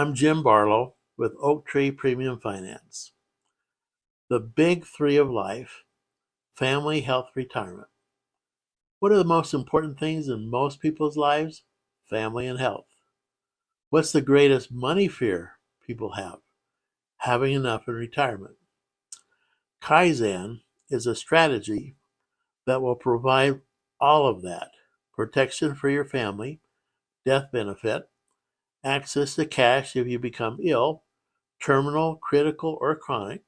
I'm Jim Barlow with OakTree Premium Finance. The big three of life: family, health, retirement. What are the most important things in most people's lives? Family and health. What's the greatest money fear people have? Having enough in retirement. Kai-Zen is a strategy that will provide all of that: protection for your family, death benefit, access to cash if you become ill, terminal, critical, or chronic,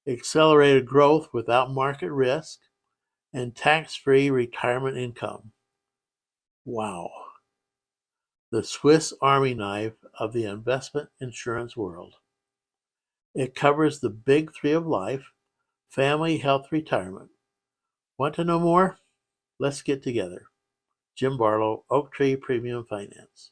accelerated growth without market risk, and tax-free retirement income. Wow. The Swiss Army knife of the investment insurance world. It covers the big three of life: family, health, retirement. Want to know more? Let's get together. Jim Barlow, OakTree Premium Finance.